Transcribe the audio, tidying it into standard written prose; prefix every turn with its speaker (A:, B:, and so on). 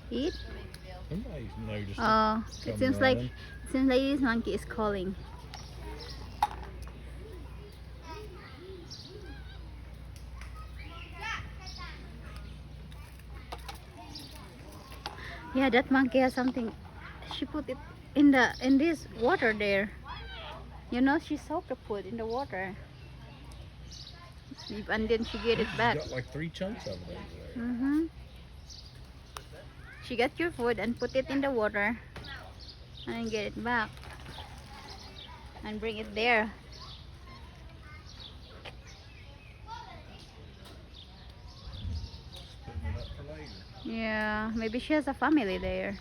A: Eat?
B: Somebody's noticed
A: Oh,
B: it.
A: it seems like this monkey is calling. Yeah, that monkey has something. She put it in this water there. You know, she soaked the food in the water, and then she get it
B: She's
A: back.
B: got like 3 chunks of it over there.
A: She got your food and put it in the water, and get it back, and bring it there.
B: Putting it up for later.
A: Yeah, maybe she has a family there.